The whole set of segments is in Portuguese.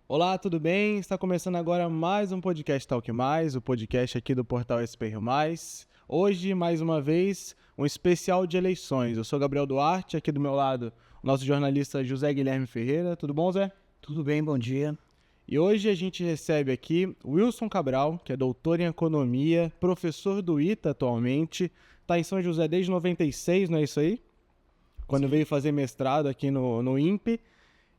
Olá, tudo bem? Está começando agora mais um podcast Talk Mais, o podcast aqui do portal SPR+. Hoje, mais uma vez, um especial de eleições. Eu sou Gabriel Duarte, aqui do meu lado, o nosso jornalista José Guilherme Ferreira. Tudo bom, Zé? Tudo bem, bom dia. E hoje a gente recebe aqui Wilson Cabral, que é doutor em economia, professor do ITA atualmente, está em São José desde 96, não é isso aí? Quando veio fazer mestrado aqui no INPE.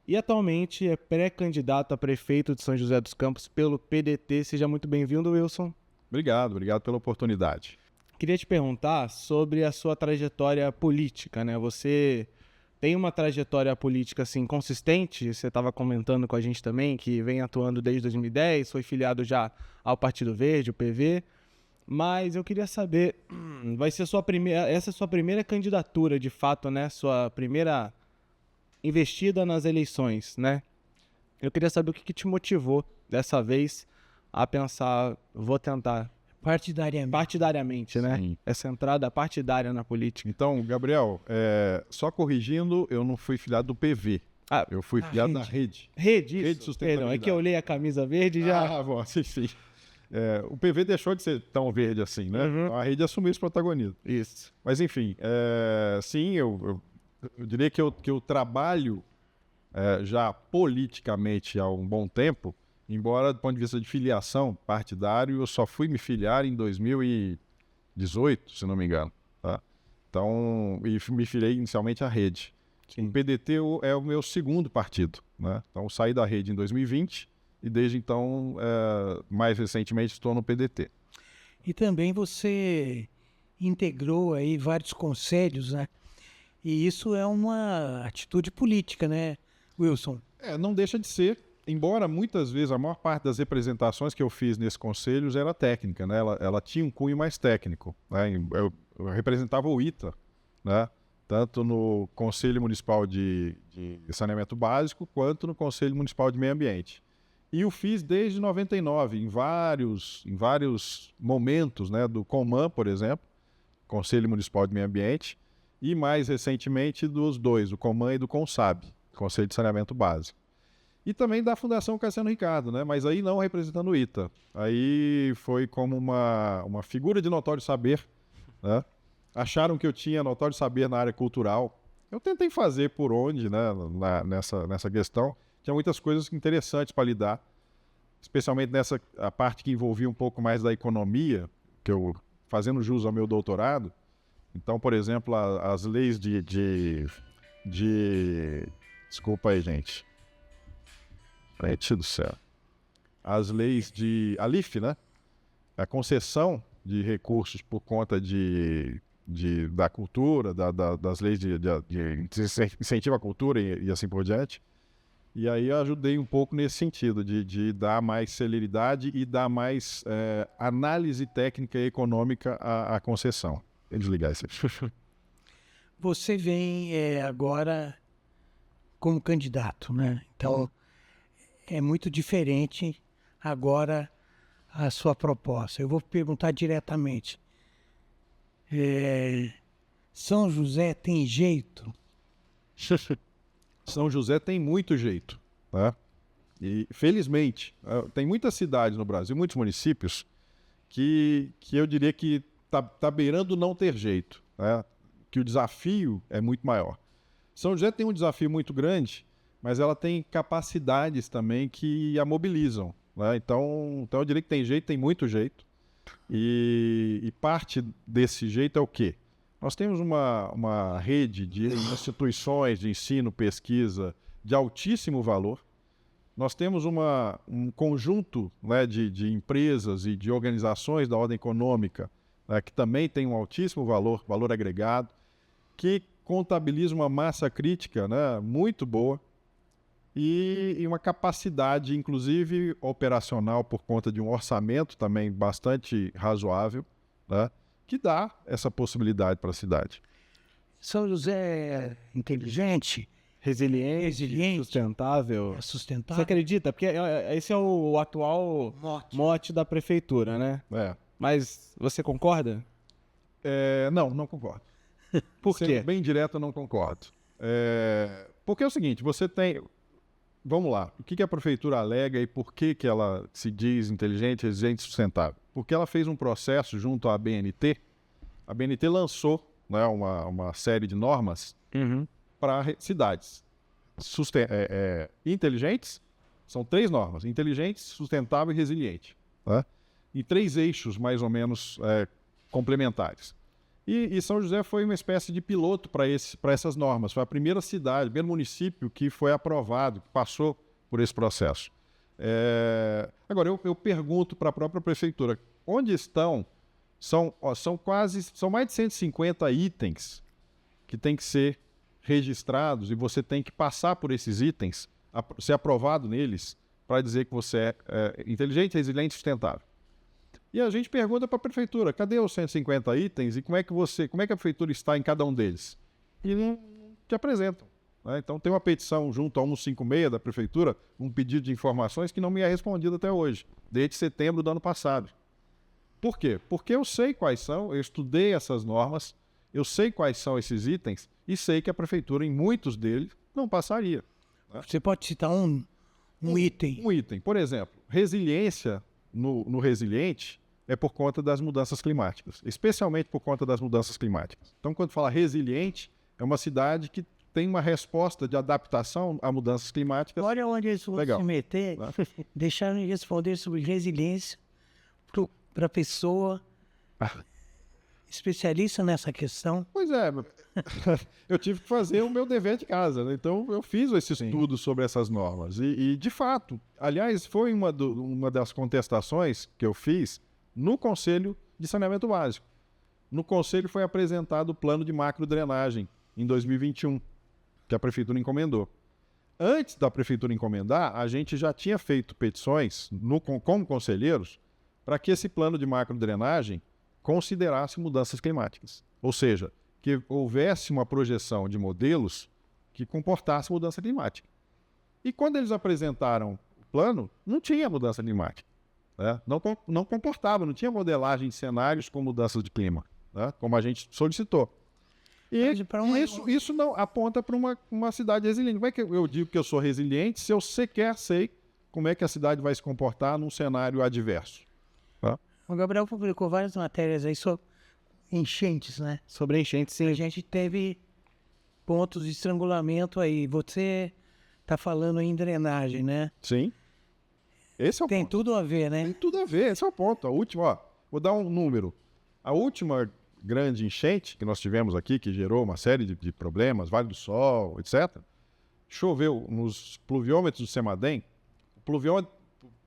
E atualmente é pré-candidato a prefeito de São José dos Campos pelo PDT. Seja muito bem-vindo, Wilson. Obrigado pela oportunidade. Queria te perguntar sobre a sua trajetória política, né? Você tem uma trajetória política assim consistente, você estava comentando com a gente também, que vem atuando desde 2010, foi filiado já ao Partido Verde, o PV, mas eu queria saber, vai ser essa é a sua primeira candidatura de fato, né? Sua primeira investida nas eleições, né? Eu queria saber o que te motivou dessa vez a pensar, vou tentar partidariamente, né? Sim. Essa entrada partidária na política. Então, Gabriel, só corrigindo, eu não fui filiado do PV. Eu fui filiado da Rede. Rede de Sustentabilidade. Perdão, é que eu olhei a camisa verde e já... Bom, sim. O PV deixou de ser tão verde assim, né? Uhum. Então, a Rede assumiu esse protagonismo. Isso. Mas, enfim, sim, eu diria que eu trabalho já politicamente há um bom tempo, embora do ponto de vista de filiação partidário, eu só fui me filiar em 2018, se não me engano. Tá? Então, e me filiei inicialmente à Rede. Sim. O PDT é o meu segundo partido. Né? Então, eu saí da Rede em 2020 e desde então, mais recentemente, estou no PDT. E também você integrou aí vários conselhos, né? E isso é uma atitude política, né, Wilson? Não deixa de ser, embora muitas vezes a maior parte das representações que eu fiz nesses conselhos era técnica, né? Ela tinha um cunho mais técnico. Né? Eu representava o ITA, né? Tanto no Conselho Municipal de Saneamento Básico quanto no Conselho Municipal de Meio Ambiente. E o fiz desde 99, em vários momentos, né? Do COMAN, por exemplo, Conselho Municipal de Meio Ambiente, e mais recentemente dos dois, do COMAN e do CONSAB, Conselho de Saneamento Básico. E também da Fundação Cassiano Ricardo, né? Mas aí não representando o ITA. Aí foi como uma figura de notório saber, né? Acharam que eu tinha notório saber na área cultural. Eu tentei fazer por onde, né? Nessa questão. Tinha muitas coisas interessantes para lidar, especialmente a parte que envolvia um pouco mais da economia, que eu, fazendo jus ao meu doutorado. Então, por exemplo, as leis Desculpa aí, gente. Gente do céu. As leis a LIF, né? A concessão de recursos por conta da cultura, das leis de incentivo à cultura e assim por diante. E aí eu ajudei um pouco nesse sentido, de dar mais celeridade e dar mais análise técnica e econômica à concessão. Desligar isso. Você vem agora como candidato, né? Então, é muito diferente agora a sua proposta. Eu vou perguntar diretamente. São José tem jeito? São José tem muito jeito. Né? E, felizmente, tem muitas cidades no Brasil, muitos municípios, que eu diria que tá beirando não ter jeito, né? Que o desafio é muito maior. São José tem um desafio muito grande, mas ela tem capacidades também que a mobilizam. Né? Então eu diria que tem jeito, tem muito jeito. E parte desse jeito é o quê? Nós temos uma rede de instituições de ensino, pesquisa de altíssimo valor. Nós temos um conjunto, né, de empresas e de organizações da ordem econômica, né, que também tem um altíssimo valor agregado, que contabiliza uma massa crítica, né, muito boa e uma capacidade, inclusive operacional, por conta de um orçamento também bastante razoável, né, que dá essa possibilidade para a cidade. São José é inteligente, resiliente, sustentável. sustentável. Você acredita? Porque esse é o atual mote da prefeitura, né? É. Mas você concorda? Não concordo. Por quê? Sendo bem direto, eu não concordo. Porque é o seguinte, você tem... Vamos lá, o que a prefeitura alega e por que ela se diz inteligente, resiliente e sustentável? Porque ela fez um processo junto à ABNT. A ABNT lançou, né, uma série de normas para cidades inteligentes. São 3 normas: inteligente, sustentável e resiliente. Tá? E 3 eixos, mais ou menos, complementares. E São José foi uma espécie de piloto para essas normas. Foi a primeira cidade, o primeiro município que foi aprovado, que passou por esse processo. Agora, eu pergunto para a própria prefeitura, onde estão? São mais de 150 itens que têm que ser registrados e você tem que passar por esses itens, ser aprovado neles, para dizer que você é inteligente, resiliente e sustentável. E a gente pergunta para a prefeitura, cadê os 150 itens e como é que a prefeitura está em cada um deles? E não te apresentam. Né? Então tem uma petição junto ao 156 da prefeitura, um pedido de informações que não me é respondido até hoje, desde setembro do ano passado. Por quê? Porque eu sei quais são, eu estudei essas normas, eu sei quais são esses itens e sei que a prefeitura, em muitos deles, não passaria. Né? Você pode citar um item? Um item. Por exemplo, resiliência no resiliente é por conta das mudanças climáticas, especialmente por conta das mudanças climáticas. Então, quando fala resiliente, é uma cidade que tem uma resposta de adaptação a mudanças climáticas. Olha onde eles vão se meter, deixaram de responder sobre resiliência para a pessoa especialista nessa questão. Pois é, eu tive que fazer o meu dever de casa, né? Então eu fiz esse estudo sobre essas normas e de fato, aliás, foi uma das contestações que eu fiz no Conselho de Saneamento Básico. No Conselho foi apresentado o plano de macrodrenagem em 2021, que a Prefeitura encomendou. Antes da Prefeitura encomendar, a gente já tinha feito petições, como conselheiros, para que esse plano de macrodrenagem considerasse mudanças climáticas. Ou seja, que houvesse uma projeção de modelos que comportasse mudança climática. E quando eles apresentaram o plano, não tinha mudança climática. Né? Não comportava, não tinha modelagem de cenários com mudanças de clima, né? Como a gente solicitou. E isso não aponta para uma cidade resiliente. Como é que eu digo que eu sou resiliente se eu sequer sei como é que a cidade vai se comportar num cenário adverso? Tá? O Gabriel publicou várias matérias aí sobre enchentes, né? Sobre enchentes, sim. A gente teve pontos de estrangulamento aí. Você está falando em drenagem, né? Sim. Esse é o Tem ponto. tudo a ver, né? Tem tudo a ver, esse é o ponto. A última, vou dar um número. A última grande enchente que nós tivemos aqui, que gerou uma série de problemas, Vale do Sol, etc., choveu nos pluviômetros do Semadem. O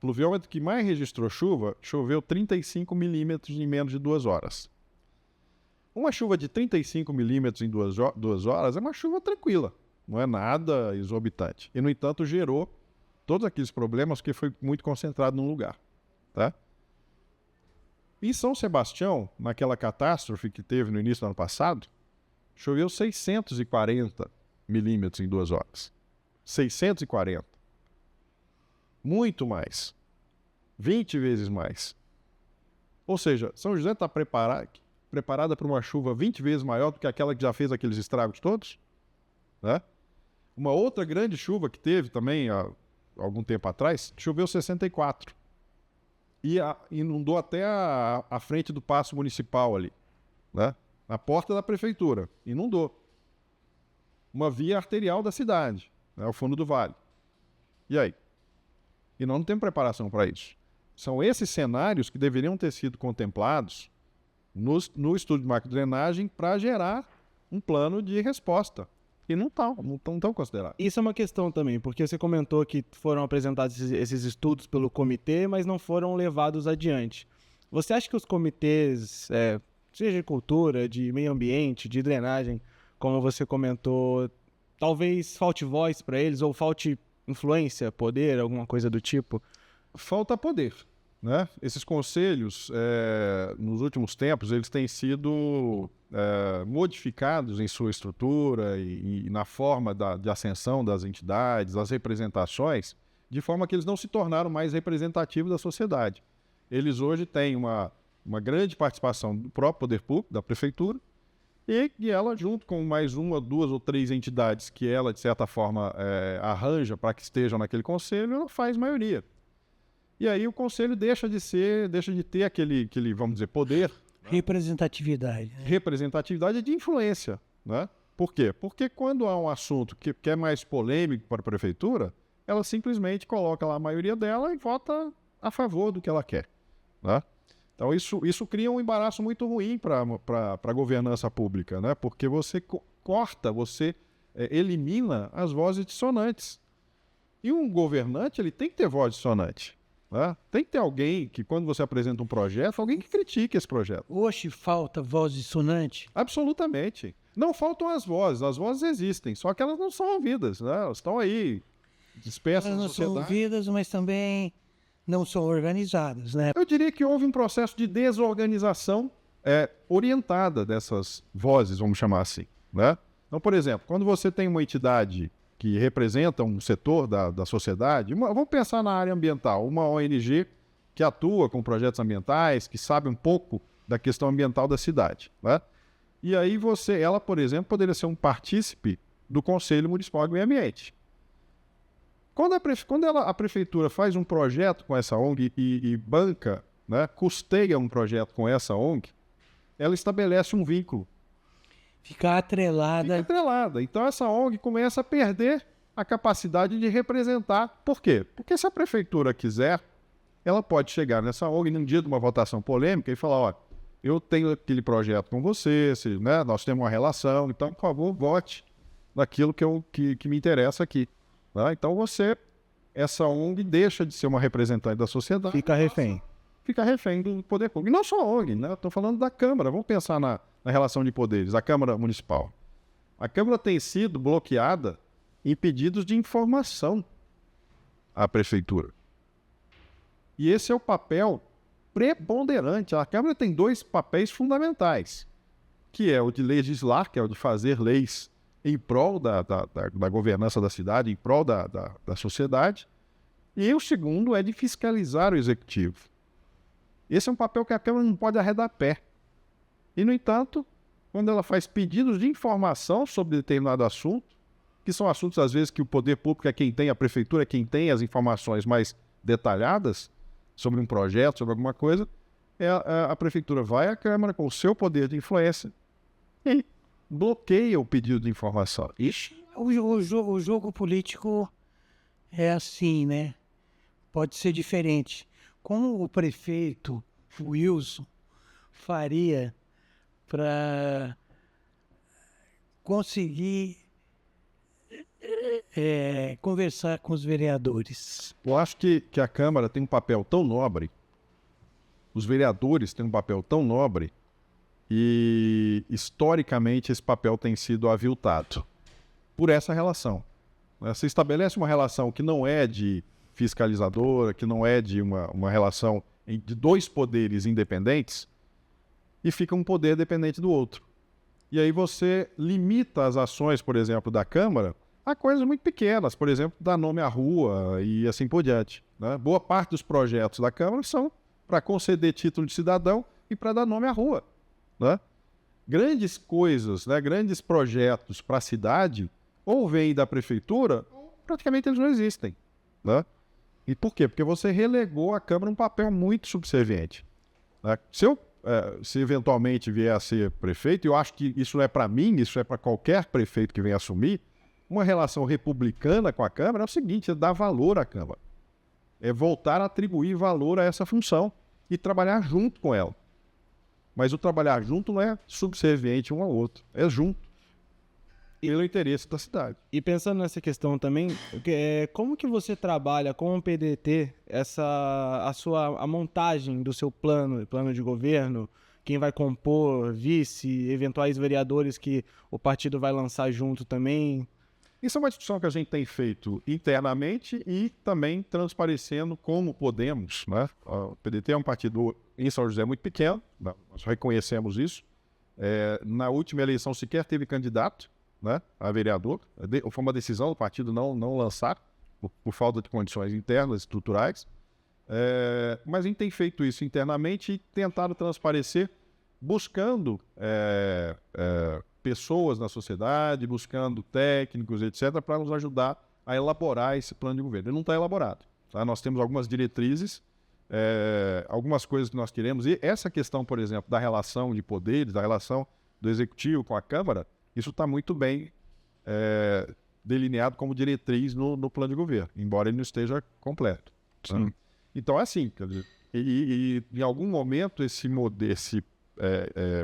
pluviômetro que mais registrou chuva, choveu 35 milímetros em menos de 2 horas. Uma chuva de 35 milímetros em 2 horas é uma chuva tranquila, não é nada exorbitante. E, no entanto, gerou todos aqueles problemas que foi muito concentrado num lugar. Tá? Em São Sebastião, naquela catástrofe que teve no início do ano passado, choveu 640 milímetros em 2 horas. 640. Muito mais. 20 vezes mais. Ou seja, São José está preparada para uma chuva 20 vezes maior do que aquela que já fez aqueles estragos todos? Né? Uma outra grande chuva que teve também há algum tempo atrás, choveu 64. E inundou até a frente do Paço Municipal ali, né? Na porta da prefeitura. Inundou. Uma via arterial da cidade, né? Ao fundo do vale. E aí? E nós não temos preparação para isso. São esses cenários que deveriam ter sido contemplados no estudo de macrodrenagem para gerar um plano de resposta. E não estão considerados. Isso é uma questão também, porque você comentou que foram apresentados esses estudos pelo comitê, mas não foram levados adiante. Você acha que os comitês, seja de cultura, de meio ambiente, de drenagem, como você comentou, talvez falte voz para eles, ou falte influência, poder, alguma coisa do tipo? Falta poder. Né? Esses conselhos, nos últimos tempos, eles têm sido modificados em sua estrutura e na forma de ascensão das entidades, das representações, de forma que eles não se tornaram mais representativos da sociedade. Eles hoje têm uma uma grande participação do próprio poder público, da prefeitura, e ela, junto com mais uma, duas ou três entidades que ela, de certa forma, arranja para que estejam naquele conselho, ela faz maioria. E aí o conselho deixa de ter aquele, vamos dizer, poder. Representatividade. Né? Representatividade de influência, né? Por quê? Porque quando há um assunto que é mais polêmico para a prefeitura, ela simplesmente coloca lá a maioria dela e vota a favor do que ela quer, né? Então isso cria um embaraço muito ruim para a governança pública, né? Porque você corta, você elimina as vozes dissonantes. E um governante, ele tem que ter voz dissonante, né? Tem que ter alguém que, quando você apresenta um projeto, alguém que critique esse projeto. Hoje falta voz dissonante? Absolutamente. Não faltam as vozes existem, só que elas não são ouvidas, né? Elas estão aí, dispersas Elas na não são sociedade. ouvidas, mas também não são organizadas, né? Eu diria que houve um processo de desorganização orientada dessas vozes, vamos chamar assim, né? Então, por exemplo, quando você tem uma entidade que representa um setor da sociedade, vamos pensar na área ambiental, uma ONG que atua com projetos ambientais, que sabe um pouco da questão ambiental da cidade, né? E aí ela, por exemplo, poderia ser um partícipe do Conselho Municipal de Meio Ambiente. Quando a prefeitura faz um projeto com essa ONG e banca, né, custeia um projeto com essa ONG, ela estabelece um vínculo. Fica atrelada. Então essa ONG começa a perder a capacidade de representar. Por quê? Porque se a prefeitura quiser, ela pode chegar nessa ONG num dia de uma votação polêmica e falar, ó, eu tenho aquele projeto com você, né, nós temos uma relação, então, por favor, vote naquilo que me interessa aqui. Né? Então essa ONG deixa de ser uma representante da sociedade. Fica refém. Fica refém do poder público. E não só a ONG, né? Estou falando da Câmara. Vamos pensar na relação de poderes, a Câmara Municipal. A Câmara tem sido bloqueada em pedidos de informação à Prefeitura. E esse é o papel preponderante. A Câmara tem dois papéis fundamentais, que é o de legislar, que é o de fazer leis em prol da governança da cidade, em prol da sociedade, e o segundo é de fiscalizar o executivo. Esse é um papel que a Câmara não pode arredar pé. E, no entanto, quando ela faz pedidos de informação sobre determinado assunto, que são assuntos, às vezes, que o poder público é quem tem, a prefeitura é quem tem as informações mais detalhadas sobre um projeto, sobre alguma coisa, a prefeitura vai à Câmara com o seu poder de influência e bloqueia o pedido de informação. O jogo político é assim, né? Pode ser diferente. Como o prefeito Wilson faria para conseguir conversar com os vereadores? Eu acho que a Câmara tem um papel tão nobre, os vereadores têm um papel tão nobre, e historicamente esse papel tem sido aviltado por essa relação. Você estabelece uma relação que não é de fiscalizadora, que não é de uma relação de dois poderes independentes, e fica um poder dependente do outro. E aí você limita as ações, por exemplo, da Câmara a coisas muito pequenas, por exemplo, dar nome à rua e assim por diante, né? Boa parte dos projetos da Câmara são para conceder título de cidadão e para dar nome à rua, né? Grandes coisas, né, grandes projetos para a cidade, ou vêm da prefeitura, ou praticamente eles não existem, né? E por quê? Porque você relegou a Câmara um papel muito subserviente, né? Se eventualmente vier a ser prefeito, eu acho que isso não é para mim, isso é para qualquer prefeito que venha assumir, uma relação republicana com a Câmara é o seguinte, é dar valor à Câmara. É voltar a atribuir valor a essa função e trabalhar junto com ela. Mas o trabalhar junto não é subserviente um ao outro, é junto. Pelo interesse da cidade. E pensando nessa questão também, como que você trabalha com o PDT a montagem do seu plano de governo, quem vai compor, vice, eventuais vereadores que o partido vai lançar junto também? Isso é uma discussão que a gente tem feito internamente e também transparecendo como podemos, né? O PDT é um partido em São José muito pequeno, nós reconhecemos isso. Na última eleição sequer teve candidato, né, a vereador. Foi uma decisão do partido não lançar, por falta de condições internas, estruturais. Mas a gente tem feito isso internamente e tentado transparecer, buscando pessoas na sociedade, buscando técnicos, etc., para nos ajudar a elaborar esse plano de governo. Ele não está elaborado. Tá? Nós temos algumas diretrizes, algumas coisas que nós queremos. E essa questão, por exemplo, da relação de poderes, da relação do Executivo com a Câmara, isso está muito bem delineado como diretriz no plano de governo, embora ele não esteja completo. Tá? Então é assim, quer dizer, e em algum momento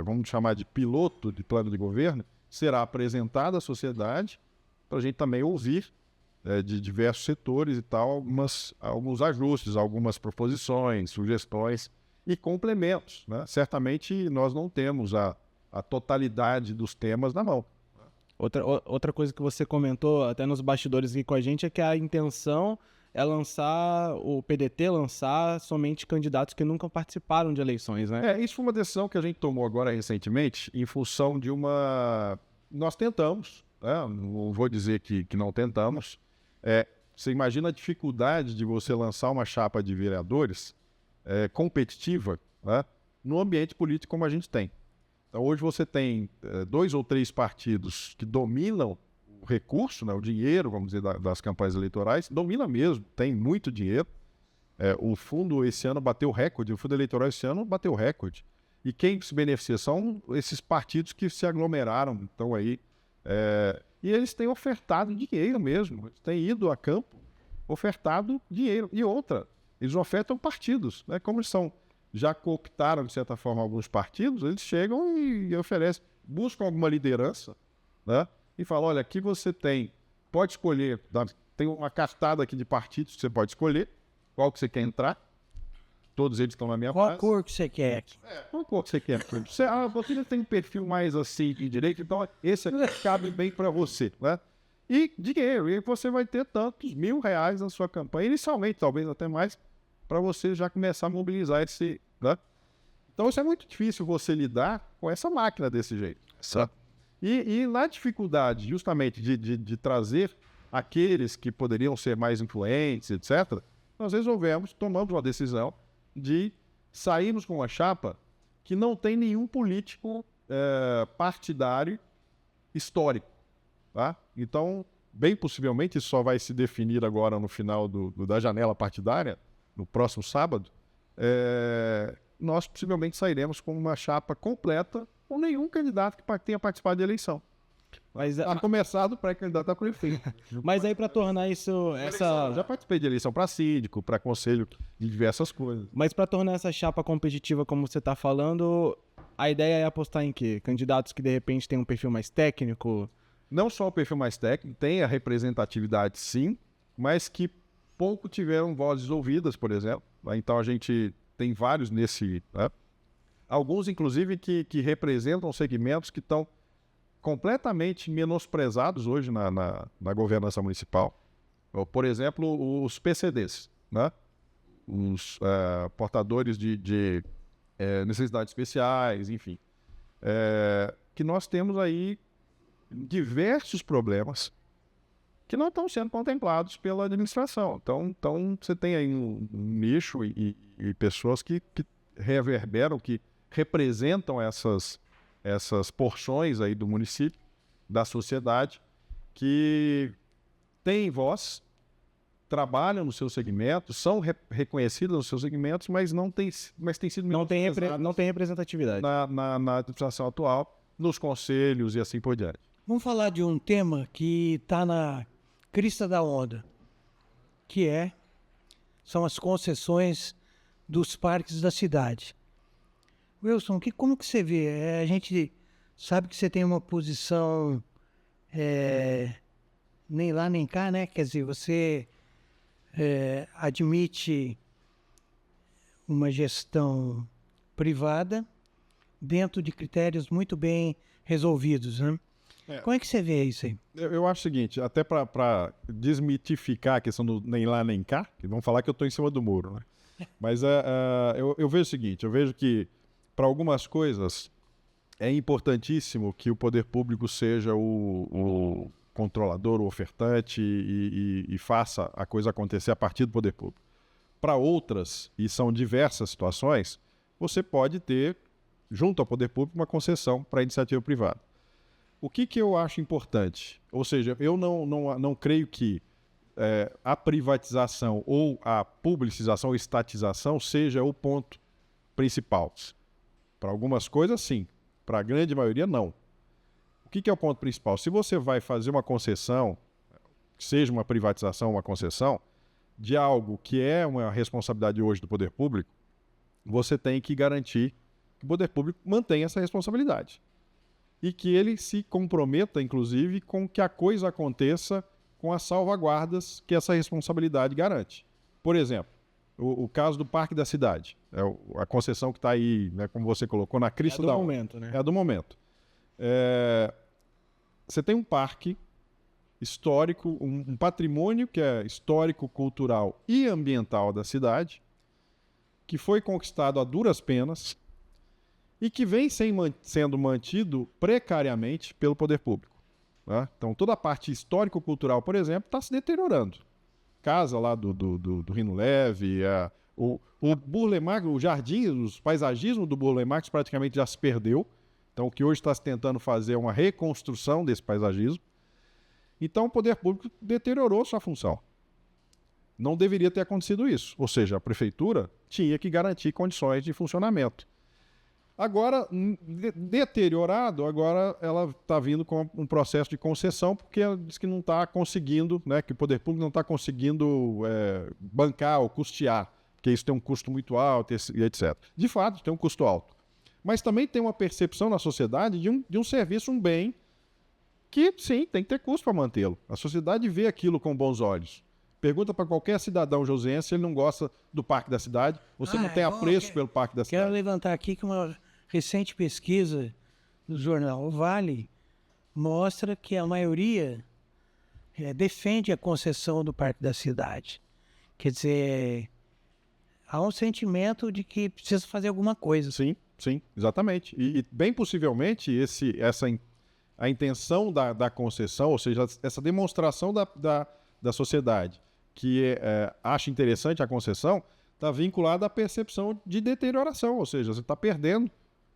vamos chamar de piloto de plano de governo, será apresentado à sociedade para a gente também ouvir de diversos setores e tal, alguns ajustes, algumas proposições, sugestões e complementos. Né? Certamente nós não temos a totalidade dos temas na mão. Outra coisa que você comentou até nos bastidores aqui com a gente é que a intenção é o PDT lançar somente candidatos que nunca participaram de eleições, né? Isso foi uma decisão que a gente tomou agora recentemente em função de nós tentamos, né? Não vou dizer que não tentamos. Você imagina a dificuldade de você lançar uma chapa de vereadores competitiva, né? No ambiente político como a gente tem. Então, hoje você tem 2 ou 3 partidos que dominam o recurso, né, o dinheiro, vamos dizer, das campanhas eleitorais, domina mesmo, tem muito dinheiro. O fundo esse ano bateu recorde, o fundo eleitoral esse ano bateu recorde. E quem se beneficia são esses partidos que se aglomeraram, estão aí. E eles têm ofertado dinheiro mesmo, eles têm ido a campo, ofertado dinheiro. E outra, eles ofertam partidos, né, como eles já cooptaram, de certa forma, alguns partidos, eles chegam e oferecem, buscam alguma liderança, né? E falam, olha, aqui você pode escolher, tem uma cartada aqui de partidos que você pode escolher, qual que você quer entrar, todos eles estão na minha Qual base. cor que você quer aqui? Qual cor que você quer? Você tem um perfil mais assim de direito, então esse aqui cabe bem para você, né? E dinheiro, e você vai ter tantos R$1.000 na sua campanha, inicialmente, talvez até mais, para você já começar a mobilizar esse... Né? Então, isso é muito difícil você lidar com essa máquina desse jeito. Tá? E na dificuldade, justamente, de trazer aqueles que poderiam ser mais influentes, etc., nós tomamos uma decisão de sairmos com uma chapa que não tem nenhum político partidário histórico. Tá? Então, bem possivelmente, isso só vai se definir agora no final da janela partidária, no próximo sábado, nós possivelmente sairemos com uma chapa completa com nenhum candidato que tenha participado de eleição. Mas, a começar do pré-candidato a prefeito. Mas aí para tornar isso... Já participei de eleição para síndico, para conselho, de diversas coisas. Mas para tornar essa chapa competitiva, como você está falando, a ideia é apostar em quê? Candidatos que de repente têm um perfil mais técnico? Não só o perfil mais técnico, tem a representatividade sim, mas que pouco tiveram vozes ouvidas, por exemplo. Então a gente tem vários nesse... Né? Alguns, inclusive, que representam segmentos que estão completamente menosprezados hoje na governança municipal. Por exemplo, os PCDs, né? Os portadores de necessidades especiais, enfim. Que nós temos aí diversos problemas que não estão sendo contemplados pela administração. Então você tem aí um nicho e pessoas que reverberam, que representam essas porções aí do município, da sociedade, que têm voz, trabalham no seu segmento, são reconhecidos nos seus segmentos, mas têm sido não tem representatividade na administração atual, nos conselhos e assim por diante. Vamos falar de um tema que está na crista da onda, que são as concessões dos parques da cidade. Wilson, como que você vê? A gente sabe que você tem uma posição nem lá nem cá, né? Quer dizer, você admite uma gestão privada dentro de critérios muito bem resolvidos, né? Como é que você vê isso aí? Eu acho o seguinte, até para desmitificar a questão do nem lá nem cá, que vão falar que eu estou em cima do muro, né? Mas eu vejo o seguinte, eu vejo que para algumas coisas é importantíssimo que o poder público seja o controlador, o ofertante e faça a coisa acontecer a partir do poder público. para outras, e são diversas situações, você pode ter, junto ao poder público, uma concessão para a iniciativa privada. O que eu acho importante? Ou seja, eu não creio que a privatização ou a publicização ou estatização seja o ponto principal. Para algumas coisas, sim. Para a grande maioria, não. O que é o ponto principal? Se você vai fazer uma concessão, seja uma privatização ou uma concessão, de algo que é uma responsabilidade hoje do poder público, você tem que garantir que o poder público mantenha essa responsabilidade. E que ele se comprometa, inclusive, com que a coisa aconteça com as salvaguardas que essa responsabilidade garante. Por exemplo, o caso do Parque da Cidade. A concessão que está aí, né, como você colocou, na crista da onda. É a do momento, né? É a do momento. Você tem um parque histórico, um patrimônio que é histórico, cultural e ambiental da cidade, que foi conquistado a duras penas e que vem sendo mantido precariamente pelo poder público. Né? Então, toda a parte histórico-cultural, por exemplo, está se deteriorando. Casa lá do Rino Leve, o Burle Marx, o jardim, os paisagismo do Burle Marx praticamente já se perdeu. Então, o que hoje está se tentando fazer é uma reconstrução desse paisagismo. Então, o poder público deteriorou sua função. Não deveria ter acontecido isso. Ou seja, a prefeitura tinha que garantir condições de funcionamento. Agora, deteriorado, agora ela está vindo com um processo de concessão, porque ela diz que não está conseguindo, né, que o poder público não está conseguindo bancar ou custear, porque isso tem um custo muito alto, e etc. De fato, tem um custo alto. Mas também tem uma percepção na sociedade de um serviço, um bem, que sim, tem que ter custo para mantê-lo. A sociedade vê aquilo com bons olhos. Pergunta para qualquer cidadão joseense se ele não gosta do Parque da Cidade, você não tem apreço pelo Parque da Cidade. Quero levantar aqui que uma recente pesquisa do jornal O Vale mostra que a maioria defende a concessão do Parque da Cidade. Quer dizer, há um sentimento de que precisa fazer alguma coisa. Sim, sim, exatamente. E bem possivelmente a intenção da concessão, ou seja, essa demonstração da sociedade que acha interessante a concessão, está vinculada à percepção de deterioração, ou seja, você está perdendo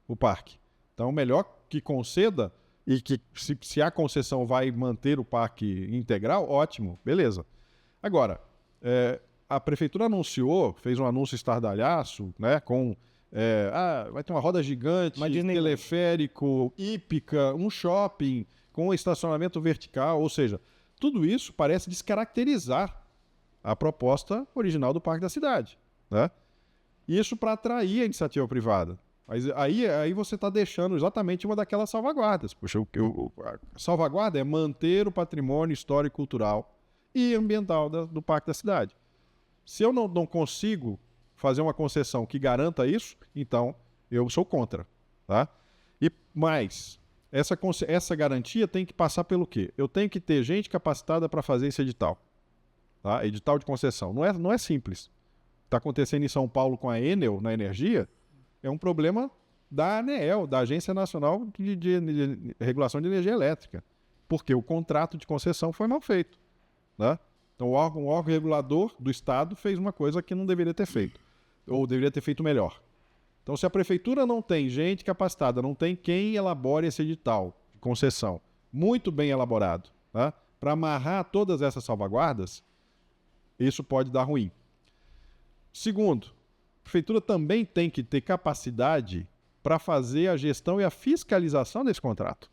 o parque. Então, melhor que conceda e que se a concessão vai manter o parque integral, ótimo, beleza. Agora, a prefeitura anunciou, fez um anúncio estardalhaço, né, com vai ter uma roda gigante, teleférico, hípica, um shopping com estacionamento vertical, ou seja, tudo isso parece descaracterizar a proposta original do Parque da Cidade, né? Isso para atrair a iniciativa privada. Mas aí você está deixando exatamente uma daquelas salvaguardas. Poxa, a salvaguarda é manter o patrimônio histórico, cultural e ambiental do Parque da Cidade. Se eu não consigo fazer uma concessão que garanta isso, então eu sou contra. Tá? E mais, essa garantia tem que passar pelo quê? Eu tenho que ter gente capacitada para fazer esse edital. Tá? Edital de concessão. Não é simples. Está acontecendo em São Paulo com a Enel na energia, é um problema da ANEEL, da Agência Nacional de Regulação de Energia Elétrica, porque o contrato de concessão foi mal feito. Né? Então, o órgão regulador do Estado fez uma coisa que não deveria ter feito, ou deveria ter feito melhor. Então, se a prefeitura não tem gente capacitada, não tem quem elabore esse edital de concessão muito bem elaborado, né, para amarrar todas essas salvaguardas, isso pode dar ruim. Segundo, a prefeitura também tem que ter capacidade para fazer a gestão e a fiscalização desse contrato.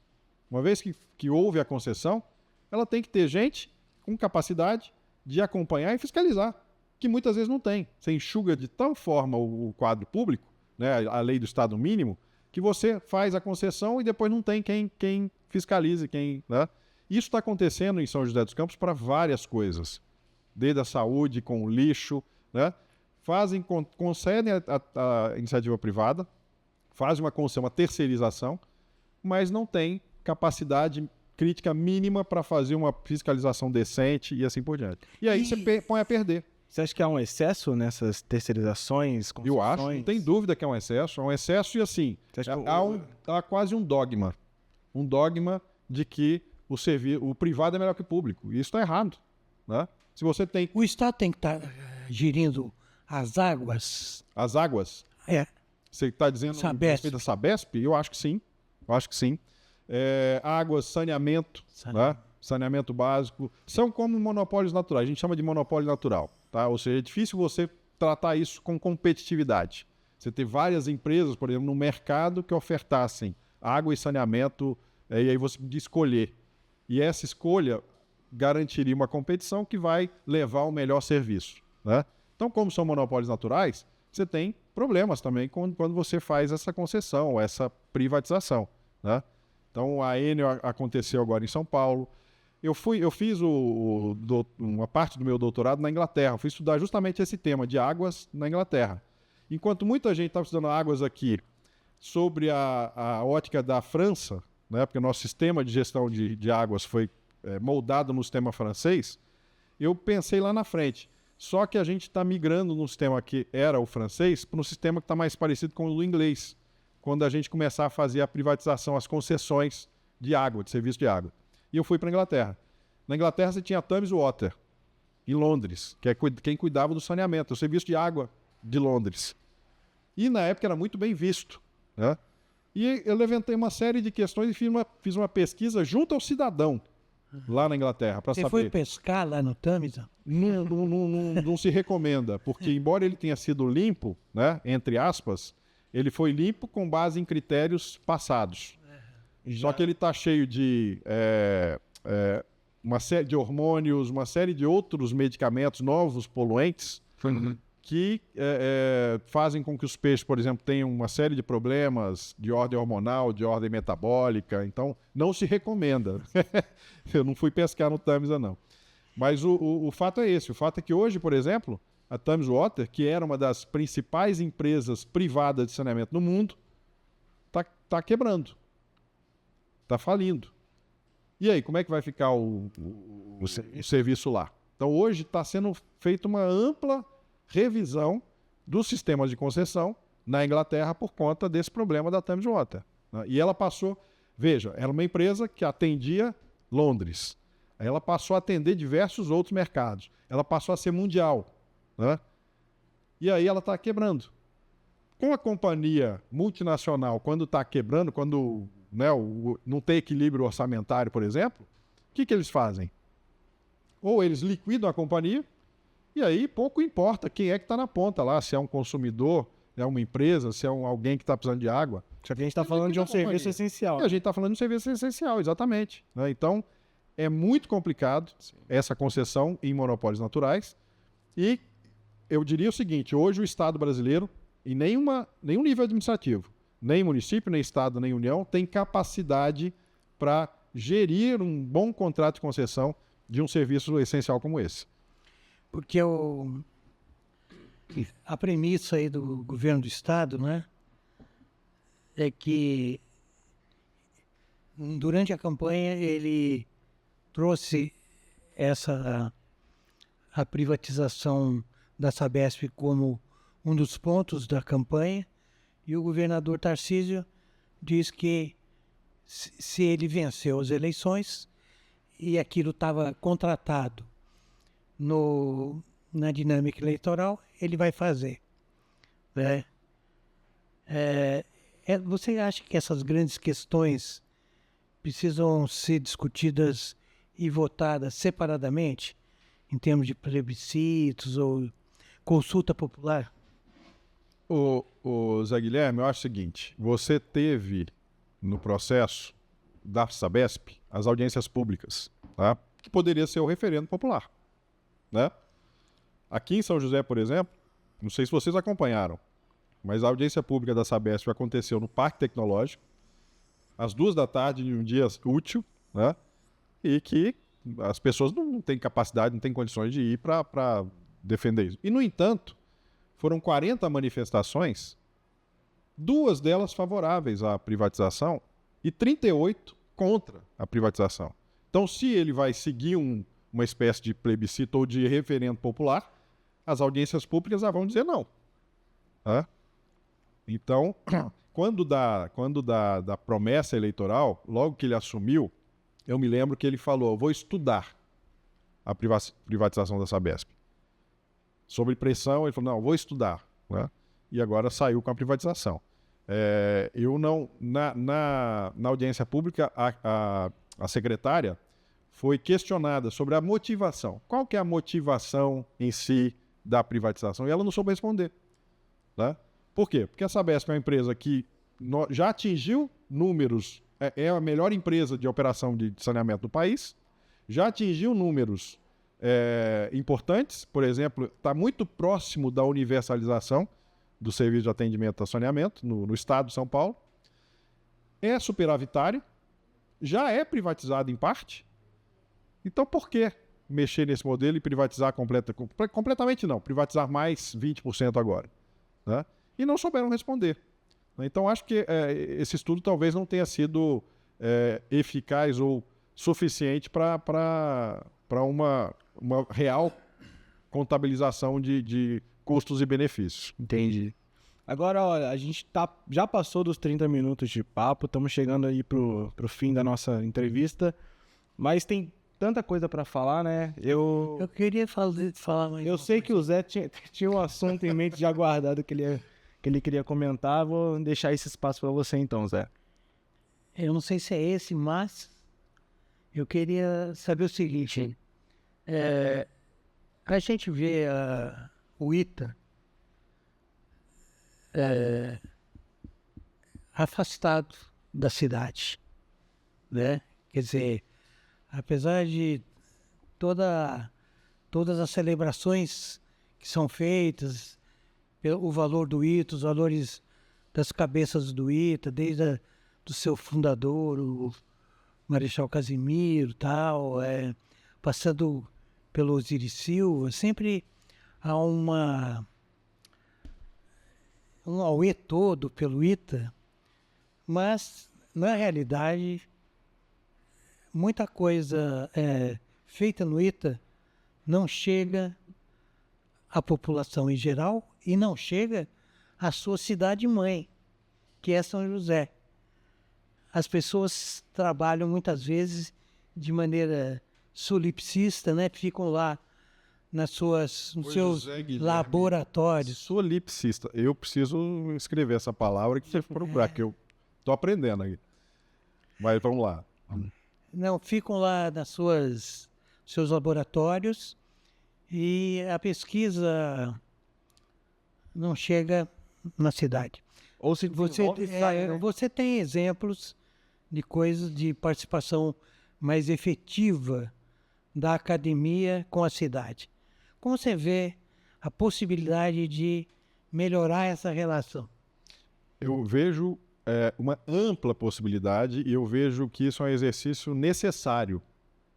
Uma vez que houve a concessão, ela tem que ter gente com capacidade de acompanhar e fiscalizar, que muitas vezes não tem. Você enxuga de tal forma o quadro público, né, a lei do Estado mínimo, que você faz a concessão e depois não tem quem fiscalize. Né? Isso está acontecendo em São José dos Campos para várias coisas, desde a saúde, com o lixo, né? Concedem a iniciativa privada, fazem uma terceirização, mas não tem capacidade crítica mínima para fazer uma fiscalização decente e assim por diante. E aí você põe a perder. Você acha que há um excesso nessas terceirizações, concessões? Eu acho, não tem dúvida que é um excesso. É um excesso e assim, há quase um dogma. Um dogma de que o privado é melhor que o público. E isso está errado. Né? Se você tem... O Estado tem que estar gerindo as águas. As águas? É. Você está dizendo a respeito da Sabesp? Eu acho que sim. Águas, saneamento, né? Saneamento básico, são como monopólios naturais. A gente chama de monopólio natural. Tá? Ou seja, é difícil você tratar isso com competitividade. Você ter várias empresas, por exemplo, no mercado que ofertassem água e saneamento, e aí você podia escolher. E essa escolha garantiria uma competição que vai levar ao melhor serviço. Né? Então, como são monopólios naturais, você tem problemas também quando você faz essa concessão, essa privatização. Né? Então, a Enel aconteceu agora em São Paulo. Eu fiz uma parte do meu doutorado na Inglaterra. Fui estudar justamente esse tema de águas na Inglaterra. Enquanto muita gente estava estudando águas aqui sobre a ótica da França, né, porque o nosso sistema de gestão de águas foi moldado no sistema francês, eu pensei lá na frente. Só que a gente está migrando no sistema que era o francês para um sistema que está mais parecido com o do inglês, quando a gente começar a fazer a privatização, as concessões de água, de serviço de água. E eu fui para a Inglaterra. Na Inglaterra você tinha a Thames Water, em Londres, que é quem cuidava do saneamento, o serviço de água de Londres. E na época era muito bem visto. Né? E eu levantei uma série de questões e fiz uma pesquisa junto ao cidadão lá na Inglaterra para saber. Você foi pescar lá no Thames? Não se recomenda, porque embora ele tenha sido limpo, né, entre aspas, ele foi limpo com base em critérios passados. Só que ele está cheio de uma série de hormônios, uma série de outros medicamentos, novos poluentes, que fazem com que os peixes, por exemplo, tenham uma série de problemas de ordem hormonal, de ordem metabólica. Então, não se recomenda. Eu não fui pescar no Tâmisa, não. Mas o fato é esse. O fato é que hoje, por exemplo, a Thames Water, que era uma das principais empresas privadas de saneamento no mundo, está quebrando. Está falindo. E aí, como é que vai ficar o serviço lá? Então, hoje está sendo feita uma ampla revisão dos sistemas de concessão na Inglaterra por conta desse problema da Thames Water. Né? E ela passou... Veja, era uma empresa que atendia Londres. Aí ela passou a atender diversos outros mercados. Ela passou a ser mundial. Né? E aí ela está quebrando. Com a companhia multinacional, quando está quebrando, quando... Né, não tem equilíbrio orçamentário, por exemplo, o que eles fazem? Ou eles liquidam a companhia, e aí pouco importa quem é que está na ponta lá, se é um consumidor, é uma empresa, se é alguém que está precisando de água. Só que a gente está falando de um serviço essencial. A gente está falando de um serviço essencial, exatamente. Né? Então, é muito complicado essa concessão em monopólios naturais, e eu diria o seguinte, hoje o Estado brasileiro, em nenhum nível administrativo, nem município, nem Estado, nem União, tem capacidade para gerir um bom contrato de concessão de um serviço essencial como esse. Porque a premissa aí do governo do Estado, né, é que durante a campanha ele trouxe a privatização da Sabesp como um dos pontos da campanha. E o governador Tarcísio diz que se ele venceu as eleições e aquilo estava contratado na dinâmica eleitoral, ele vai fazer. Né? Você acha que essas grandes questões precisam ser discutidas e votadas separadamente, em termos de plebiscitos ou consulta popular? O Zé Guilherme, eu acho o seguinte, você teve no processo da Sabesp as audiências públicas, tá? Que poderia ser o referendo popular. Né? Aqui em São José, por exemplo, não sei se vocês acompanharam, mas a audiência pública da Sabesp aconteceu no Parque Tecnológico, às 14h, em um dia útil, né? E que as pessoas não têm capacidade, não têm condições de ir para defender isso. E, no entanto, foram 40 manifestações, 2 delas favoráveis à privatização e 38 contra a privatização. Então, se ele vai seguir uma espécie de plebiscito ou de referendo popular, as audiências públicas vão dizer não. Tá? Então, quando da promessa eleitoral, logo que ele assumiu, eu me lembro que ele falou, eu vou estudar a privatização da Sabesp. Sob pressão, ele falou, não, vou estudar, né? E agora saiu com a privatização. Eu não... Na audiência pública, a secretária foi questionada sobre a motivação. Qual que é a motivação em si da privatização? E ela não soube responder, né? Por quê? Porque a Sabesp é uma empresa que já atingiu números, é a melhor empresa de operação de saneamento do país, já atingiu números importantes, por exemplo, está muito próximo da universalização do serviço de atendimento a saneamento no estado de São Paulo, é superavitário, já é privatizado em parte, então por que mexer nesse modelo e privatizar completamente não, privatizar mais 20% agora, né? E não souberam responder. Então acho que esse estudo talvez não tenha sido eficaz ou suficiente para uma real contabilização de custos e benefícios. Entendi. Agora, olha, a gente já passou dos 30 minutos de papo, estamos chegando aí pro fim da nossa entrevista, mas tem tanta coisa para falar, né? Eu queria falar mais. Eu sei que o Zé tinha um assunto em mente já guardado que ele queria comentar, vou deixar esse espaço para você então, Zé. Eu não sei se é esse, mas eu queria saber o seguinte. A gente vê o ITA afastado da cidade, né? Quer dizer, apesar de todas as celebrações que são feitas, o valor do ITA, os valores das cabeças do ITA, desde do seu fundador, o Marechal Casimiro, tal, passando pelo Osiris Silva, sempre há um auê todo pelo ITA, mas, na realidade, muita coisa feita no ITA não chega à população em geral e não chega à sua cidade-mãe, que é São José. As pessoas trabalham muitas vezes de maneira solipsista, né? Ficam lá nos seus laboratórios. Solipsista. Eu preciso escrever essa palavra que você procurar, que eu estou aprendendo aqui. Mas vamos lá. Não, ficam lá nos seus laboratórios e a pesquisa não chega na cidade. Ou se Você tem exemplos de coisas de participação mais efetiva da academia com a cidade. Como você vê a possibilidade de melhorar essa relação? Eu vejo uma ampla possibilidade e eu vejo que isso é um exercício necessário,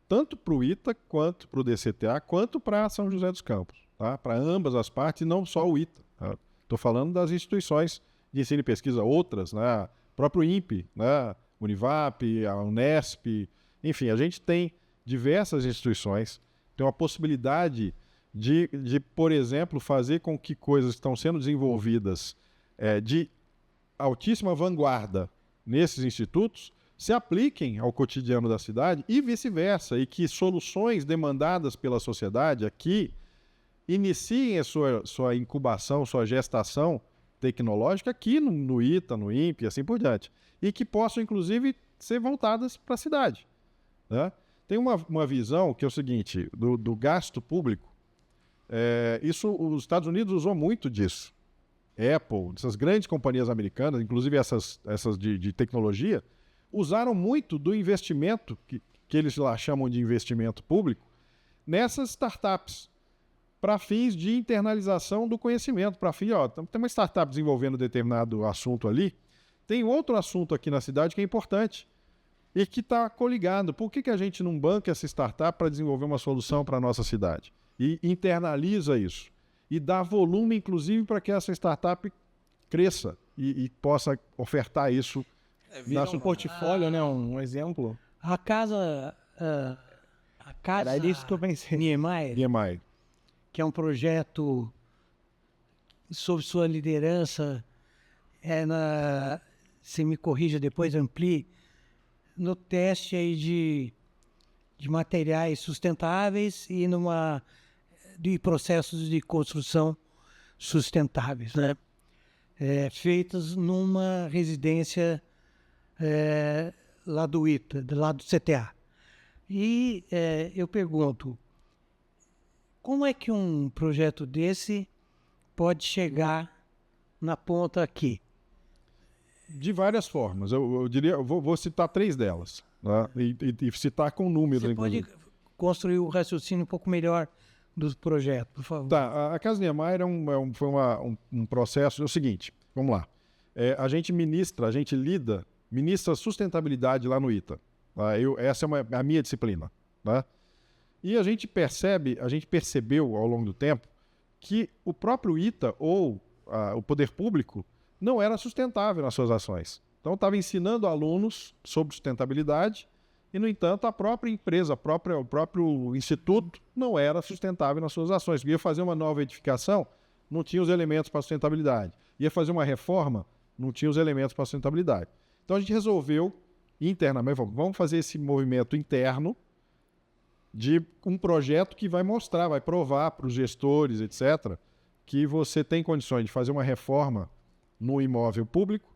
tanto para o ITA, quanto para o DCTA, quanto para São José dos Campos, tá? Para ambas as partes, não só o ITA. Estou falando das instituições de ensino e pesquisa, outras, né? O próprio INPE, né? Univap, a Unesp, enfim, a gente tem diversas instituições, tem uma possibilidade de, por exemplo, fazer com que coisas que estão sendo desenvolvidas de altíssima vanguarda nesses institutos se apliquem ao cotidiano da cidade e vice-versa, e que soluções demandadas pela sociedade aqui iniciem a sua incubação, sua gestação tecnológica aqui no ITA, no INPE e assim por diante, e que possam, inclusive, ser voltadas para a cidade, né? Tem uma visão que é o seguinte, do gasto público, os Estados Unidos usou muito disso. Apple, essas grandes companhias americanas, inclusive essas de tecnologia, usaram muito do investimento, que eles lá chamam de investimento público, nessas startups, para fins de internalização do conhecimento, para fim, tem uma startup desenvolvendo determinado assunto ali, tem outro assunto aqui na cidade que é importante e que está coligado. Por que a gente não banca essa startup para desenvolver uma solução para a nossa cidade? E internaliza isso. E dá volume, inclusive, para que essa startup cresça e possa ofertar isso. Vira um portfólio, né? Um exemplo. A casa Era isso que eu pensei. Niemeyer, que é um projeto sob sua liderança, se me corrija depois, amplie, no teste aí de materiais sustentáveis e de processos de construção sustentáveis, né? Feitas numa residência lá do ITA, lá do CTA. E eu pergunto, como é que um projeto desse pode chegar na ponta aqui? De várias formas. Eu diria, vou citar 3 delas, né? E citar com números, Você inclusive. pode construir o raciocínio um pouco melhor do projeto, por favor. Tá, a Casa Niemeyer foi um processo. É o seguinte, vamos lá. A gente ministra sustentabilidade lá no ITA. Tá? Essa é a minha disciplina. Tá? E a gente percebeu ao longo do tempo que o próprio ITA ou o poder público não era sustentável nas suas ações. Então, estava ensinando alunos sobre sustentabilidade e, no entanto, a própria empresa, o próprio instituto não era sustentável nas suas ações. Ia fazer uma nova edificação, não tinha os elementos para sustentabilidade. Ia fazer uma reforma, não tinha os elementos para sustentabilidade. Então, a gente resolveu internamente, vamos fazer esse movimento interno de um projeto que vai mostrar, vai provar para os gestores, etc., que você tem condições de fazer uma reforma no imóvel público,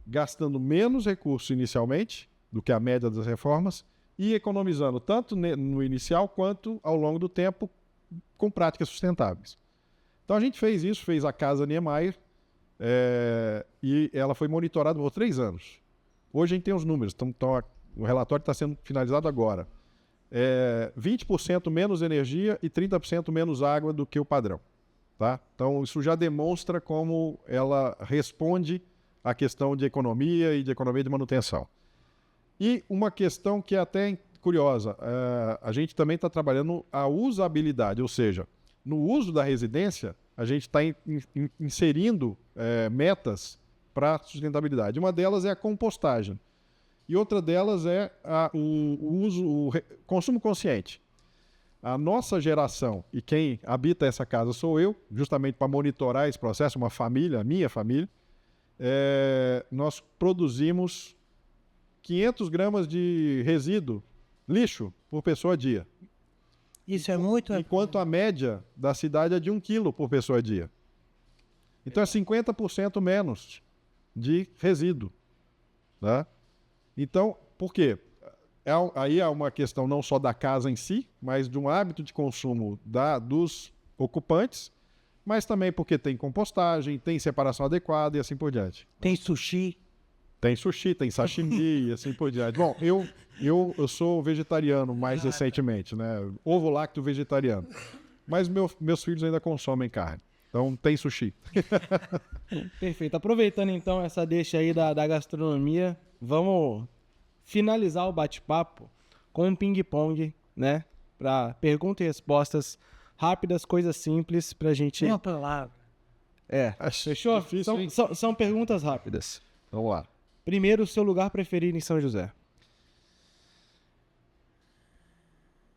gastando menos recursos inicialmente do que a média das reformas e economizando tanto no inicial quanto ao longo do tempo com práticas sustentáveis. Então a gente fez isso, fez a Casa Niemeyer e ela foi monitorada por 3 anos. Hoje a gente tem os números, o relatório está sendo finalizado agora. 20% menos energia e 30% menos água do que o padrão. Tá? Então isso já demonstra como ela responde à questão de economia e de economia de manutenção. E uma questão que é até curiosa, a gente também está trabalhando a usabilidade, ou seja, no uso da residência, a gente está inserindo metas para sustentabilidade. Uma delas é a compostagem e outra delas é o consumo consciente. A nossa geração, e quem habita essa casa sou eu, justamente para monitorar esse processo, uma família, a minha família, nós produzimos 500 gramas de resíduo, lixo, por pessoa dia. Isso é muito... Enquanto a média da cidade é de 1 quilo por pessoa dia. Então é 50% menos de resíduo. Tá? Então, por quê? Aí é uma questão não só da casa em si, mas de um hábito de consumo dos ocupantes, mas também porque tem compostagem, tem separação adequada e assim por diante. Tem sushi. Tem sushi, tem sashimi e assim por diante. Bom, eu sou vegetariano mais recentemente, né? Ovo lácteo vegetariano. Mas meus filhos ainda consomem carne. Então tem sushi. Perfeito. Aproveitando então essa deixa aí da gastronomia, vamos finalizar o bate-papo com um ping-pong, né? Para perguntas e respostas rápidas, coisas simples, pra gente... Uma palavra. Fechou? Difícil, são perguntas rápidas. Vamos lá. Primeiro, o seu lugar preferido em São José?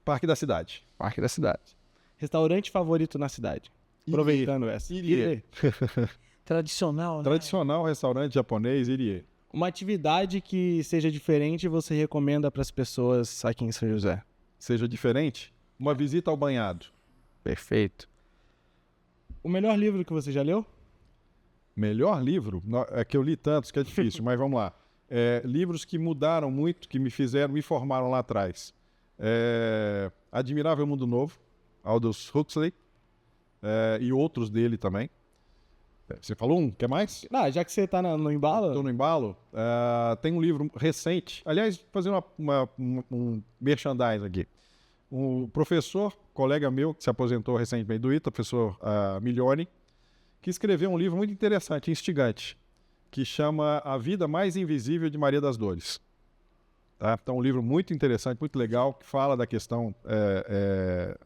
Parque da Cidade. Parque da Cidade. Restaurante favorito na cidade? Aproveitando essa. Irie. Tradicional, né? Tradicional restaurante japonês, Irie. Uma atividade que seja diferente você recomenda para as pessoas aqui em São José? Seja diferente? Uma visita ao banhado. Perfeito. O melhor livro que você já leu? Melhor livro? É que eu li tantos que é difícil, mas vamos lá. Livros que mudaram muito, que me formaram lá atrás. Admirável Mundo Novo, Aldous Huxley, e outros dele também. Você falou um? Quer mais? Já que você está no embalo... Estou no embalo. Tem um livro recente. Aliás, fazer um merchandising aqui. Um professor, colega meu, que se aposentou recentemente do ITA, professor Milioni, que escreveu um livro muito interessante, instigante, que chama A Vida Mais Invisível de Maria das Dores. Tá? Então, um livro muito interessante, muito legal, que fala da questão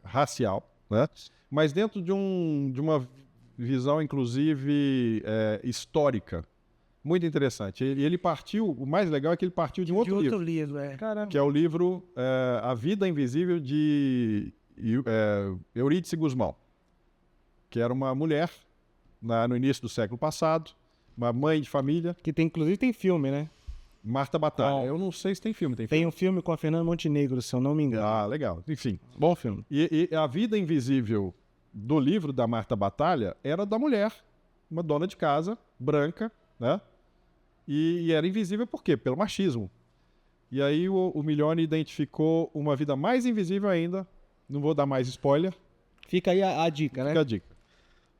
racial, né? Mas dentro de uma visão, inclusive, histórica. Muito interessante. E ele partiu, o mais legal é que ele partiu de um outro livro. Caramba. Que é o livro A Vida Invisível de Eurídice Guzmão, que era uma mulher no início do século passado, uma mãe de família. Que inclusive tem filme, né? Marta Batalha. Eu não sei se tem filme. Tem um filme com a Fernanda Montenegro, se eu não me engano. Ah, legal. Enfim. Bom filme. E A Vida Invisível do livro da Marta Batalha era da mulher, uma dona de casa, branca, né? E era invisível por quê? Pelo machismo. E aí o Miglione identificou uma vida mais invisível ainda. Não vou dar mais spoiler. Fica aí a dica, né? Fica a dica.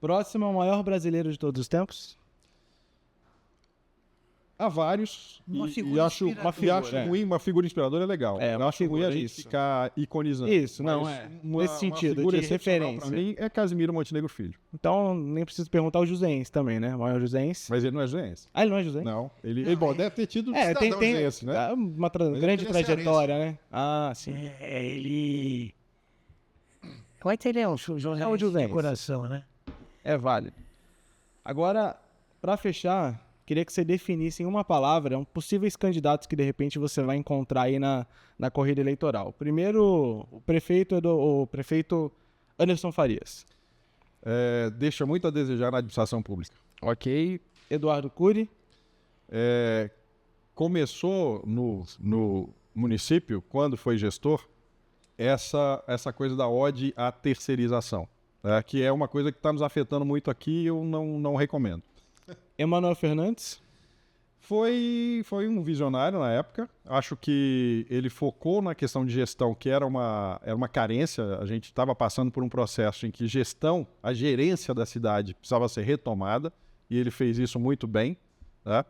Próximo, o maior brasileiro de todos os tempos? Há vários. Uma E figura acho inspiradora. ruim, uma figura inspiradora é legal. É, Eu uma acho ruim figura, a gente isso. ficar iconizando. Isso, não, Mas é. Nesse sentido, figura de excepcional referência. Pra mim é Casimiro Montenegro Filho. Então, nem preciso perguntar o Jusense também, né? O maior Jusense. Mas ele não é juense. Ah, ele não é Jusense? Não. Ele bom, deve ter tido É, tem juense, né? uma ele grande é trajetória, né? Ah, sim. Ele... Como é que ele é um José É um Jusense. de coração, né? É válido. Agora, para fechar, queria que você definisse em uma palavra possíveis candidatos que de repente você vai encontrar aí na corrida eleitoral. Primeiro, o prefeito Anderson Farias. Deixa muito a desejar na administração pública. Ok. Eduardo Cury. Começou no município, quando foi gestor, essa coisa da ode à terceirização, né, que é uma coisa que está nos afetando muito aqui e eu não recomendo. Emanuel Fernandes. Foi um visionário na época. Acho que ele focou na questão de gestão, que era uma carência. A gente estava passando por um processo em que a gerência da cidade precisava ser retomada, e ele fez isso muito bem, né?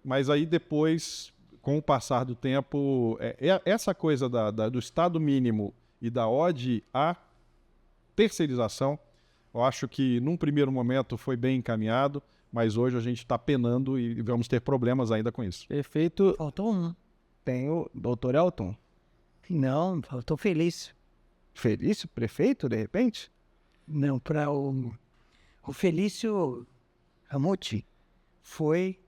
Mas aí depois, com o passar do tempo, essa coisa do Estado mínimo e da ode à terceirização, eu acho que num primeiro momento foi bem encaminhado, mas hoje a gente está penando e vamos ter problemas ainda com isso. Perfeito. Faltou um. Tem o Dr. Elton. Não, faltou Felício. Felício, prefeito, de repente? Não, para o Felício Ramute foi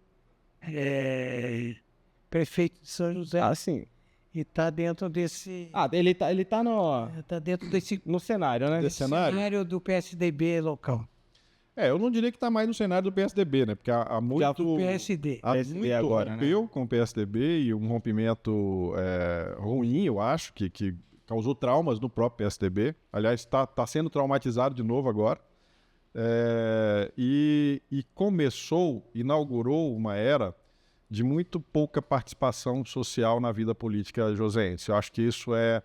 prefeito de São José Ah, sim. e está dentro desse... Ah, ele tá Está dentro desse no cenário, né? Desse cenário? cenário do PSDB local. Eu não diria que está mais no cenário do PSDB, né? Porque há muito... Do PSD. Há PSD muito agora, né? rompeu com o PSDB e um rompimento ruim, eu acho, que causou traumas no próprio PSDB. Aliás, está sendo traumatizado de novo agora. E inaugurou uma era de muito pouca participação social na vida política joseense. Eu acho que isso é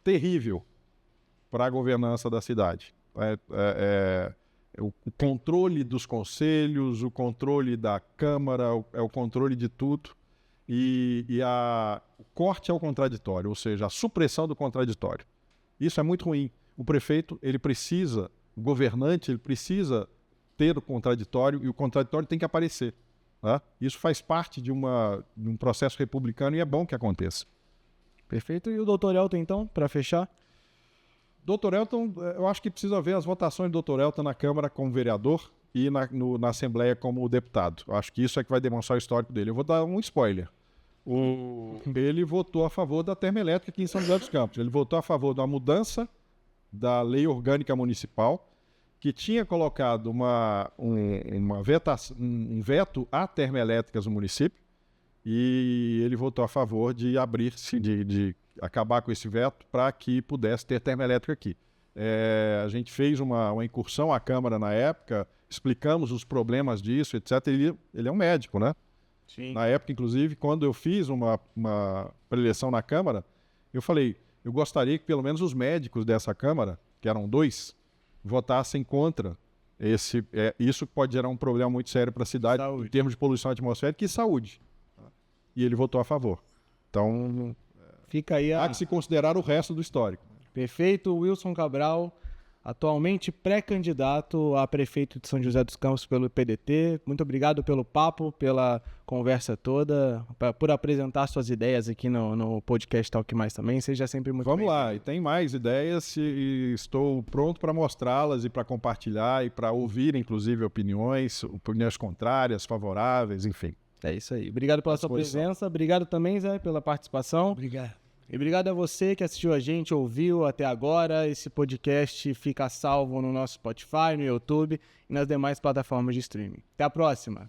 terrível para a governança da cidade. O controle dos conselhos, o controle da Câmara, o controle de tudo e o corte ao contraditório, ou seja, a supressão do contraditório. Isso é muito ruim. O prefeito, o governante, ele precisa ter o contraditório e o contraditório tem que aparecer, né? Isso faz parte de um processo republicano e é bom que aconteça. Perfeito. E o Dr. Elton, então, para fechar? Dr. Elton, eu acho que precisa ver as votações do Dr. Elton na Câmara como vereador e na Assembleia como deputado. Eu acho que isso é que vai demonstrar o histórico dele. Eu vou dar um spoiler. Ele votou a favor da termoelétrica aqui em São José dos Campos. Ele votou a favor da mudança da lei orgânica municipal, que tinha colocado um veto a termoelétricas no município, e ele votou a favor de abrir-se, de acabar com esse veto para que pudesse ter termoelétrica aqui. A gente fez uma incursão à Câmara na época, explicamos os problemas disso, etc. Ele é um médico, né? Sim. Na época, inclusive, quando eu fiz uma preleção na Câmara, eu falei, eu gostaria que pelo menos os médicos dessa Câmara, que eram 2, votassem contra isso que pode gerar um problema muito sério para a cidade em termos de poluição atmosférica e saúde. E ele votou a favor. Então, fica aí há que se considerar o resto do histórico. Perfeito. Wilson Cabral, atualmente pré-candidato a prefeito de São José dos Campos pelo PDT. Muito obrigado pelo papo, pela conversa toda, por apresentar suas ideias aqui no podcast Talk Mais também. Seja sempre muito Vamos bem-vindo. lá, e tem mais ideias e estou pronto para mostrá-las e para compartilhar e para ouvir, inclusive, opiniões contrárias, favoráveis, enfim. É isso aí. Obrigado pela sua presença. Obrigado também, Zé, pela participação. Obrigado. E obrigado a você que assistiu a gente, ouviu até agora. Esse podcast fica salvo no nosso Spotify, no YouTube e nas demais plataformas de streaming. Até a próxima!